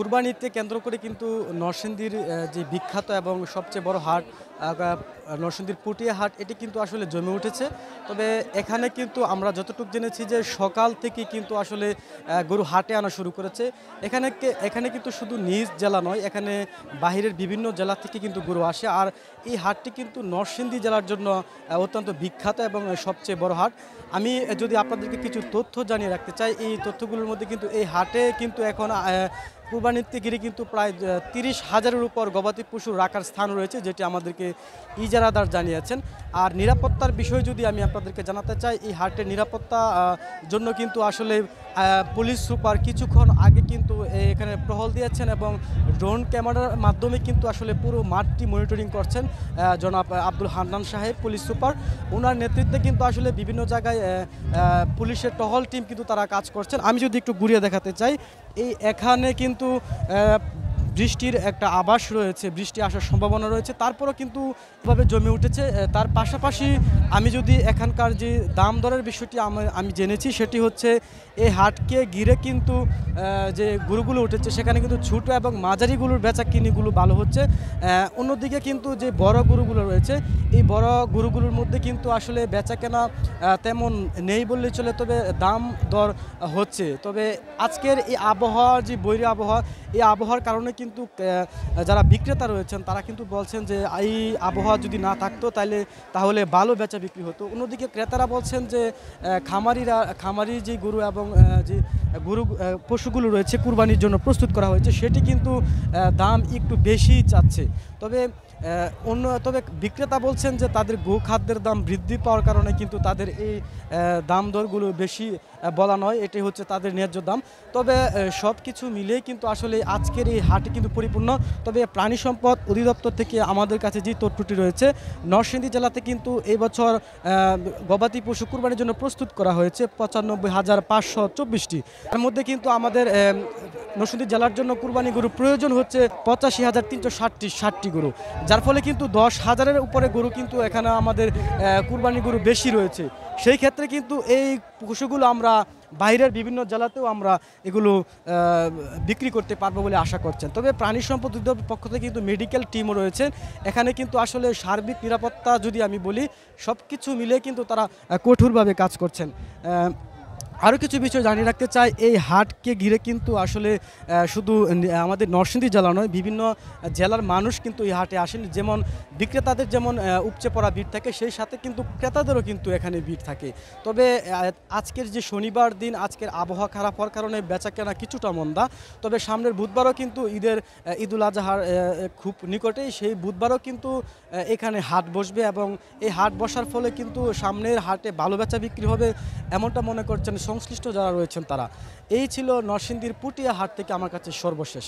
কুরবানিতে কেন্দ্র করে কিন্তু নরসিংদীর যে বিখ্যাত এবং সবচেয়ে বড় হাট নরসিংদীর পুটিয়া হাট এটি কিন্তু আসলে জমে উঠেছে। তবে এখানে কিন্তু আমরা যতটুকু জেনেছি যে সকাল থেকে কিন্তু আসলে গরু হাটে আনা শুরু করেছে। এখানে কিন্তু শুধু নিজ জেলা নয়, এখানে বাহিরের বিভিন্ন জেলা থেকে কিন্তু গরু আসে। আর এই হাটটি কিন্তু নরসিংদী জেলার জন্য অত্যন্ত বিখ্যাত এবং সবচেয়ে বড় হাট। আমি যদি আপনাদেরকে কিছু তথ্য জানিয়ে রাখতে চাই, এই তথ্যগুলোর মধ্যে কিন্তু এই হাটে কিন্তু এখন কুরবানিতে গিয়ে কিন্তু প্রায় 30,000-এর উপর গবাদি পশু রাখার স্থান রয়েছে, যেটি আমাদেরকে ইজারাদার জানিয়েছেন। আর নিরাপত্তার বিষয় যদি আমি আপনাদেরকে জানাতে চাই, এই হাটের নিরাপত্তা জন্য কিন্তু আসলে পুলিশ সুপার কিছুক্ষণ আগে কিন্তু এখানে টহল দিয়েছেন এবং ড্রোন ক্যামেরার মাধ্যমে কিন্তু আসলে পুরো মাঠটি মনিটরিং করছেন জনাব আব্দুল হান্নান সাহেব, পুলিশ সুপার। ওনার নেতৃত্বে কিন্তু আসলে বিভিন্ন জায়গায় পুলিশের টহল টিম কিন্তু তারা কাজ করছেন। আমি যদি একটু ঘুরিয়ে দেখাতে চাই, এখানে কিন্তু বৃষ্টির একটা আভাস রয়েছে, বৃষ্টি আসার সম্ভাবনা রয়েছে, তারপরও কিন্তু এভাবে জমে উঠেছে। তার পাশাপাশি আমি যদি এখানকার যে দাম দরের বিষয়টি আমি জেনেছি, সেটি হচ্ছে এই হাটকে ঘিরে কিন্তু যে গরুগুলো উঠেছে সেখানে কিন্তু ছোটো এবং মাঝারি গরুর বেচা কিনিগুলো ভালো হচ্ছে। অন্যদিকে কিন্তু যে বড় গরুগুলো রয়েছে, এই বড় গরুগুলোর মধ্যে কিন্তু আসলে বেচা কেনা তেমন নেই বললেই চলে, তবে দাম দর হচ্ছে। তবে আজকের এই আবহাওয়া, যে বৈরী আবহাওয়া, এই আবহাওয়ার কারণে কিন্তু যারা বিক্রেতা রয়েছেন তারা কিন্তু বলছেন যে এই আবহাওয়া যদি না থাকতো তাহলে ভালো বেচা বিক্রি হতো। অন্যদিকে ক্রেতারা বলছেন যে খামারি যে গরু এবং যে গরু পশুগুলো রয়েছে কুরবানির জন্য প্রস্তুত করা হয়েছে, সেটি কিন্তু দাম একটু বেশি চাচ্ছে। তবে বিক্রেতা বলছেন যে তাদের গোখাদ্যের দাম বৃদ্ধি পাওয়ার কারণে কিন্তু তাদের এই দাম দরগুলো বেশি বলা নয়, এটি হচ্ছে তাদের ন্যায্য দাম। তবে সব কিছু মিলিয়ে কিন্তু আসলে আজকের এই হাটে কিন্তু পরিপূর্ণ। তবে প্রাণী সম্পদ অধিদপ্তর থেকে আমাদের কাছে যে তথ্যটি রয়েছে, নরসিংদী জেলাতে কিন্তু এই বছর গবাদি পশু কুরবানির জন্য প্রস্তুত করা হয়েছে 95,524টি। তার মধ্যে কিন্তু আমাদের নরসিংদী জেলার জন্য কুরবানি গরু প্রয়োজন হচ্ছে 85,360টি গরু, যার ফলে কিন্তু 10,000-এর উপরে গরু কিন্তু এখানে আমাদের কুরবানি গরু বেশি রয়েছে। সেই ক্ষেত্রে কিন্তু এই পশুগুলো আমরা বাইরের বিভিন্ন জেলাতেও আমরা এগুলো বিক্রি করতে পারবো বলে আশা করছেন। তবে প্রাণী সম্পদ অধিদপ্তরের পক্ষ থেকে কিন্তু মেডিকেল টিমও রয়েছে এখানে। কিন্তু আসলে সার্বিক নিরাপত্তা যদি আমি বলি, সব কিছু মিলে কিন্তু তারা কঠোরভাবে কাজ করছেন। আরও কিছু বিষয় জানিয়ে রাখতে চাই, এই হাটকে ঘিরে কিন্তু আসলে শুধু আমাদের নরসিংদী জেলা নয়, বিভিন্ন জেলার মানুষ কিন্তু এই হাটে আসেন। যেমন বিক্রেতাদের যেমন উপচে পড়া ভিড় থাকে, সেই সাথে কিন্তু ক্রেতাদেরও কিন্তু এখানে ভিড় থাকে। তবে আজকের যে শনিবার দিন, আজকের আবহাওয়া খারাপ হওয়ার কারণে বেচা কেনা কিছুটা মন্দা। তবে সামনের বুধবারও কিন্তু ঈদুল আজহার খুব নিকটেই, সেই বুধবারও কিন্তু এখানে হাট বসবে এবং এই হাট বসার ফলে কিন্তু সামনের হাটে ভালো বেচা বিক্রি হবে এমনটা মনে করছেন সংশ্লিষ্ট যারা রয়েছেন তারা। এই ছিল নরসিংদীর পুটিয়া হাট থেকে আমার কাছে সর্বশেষ।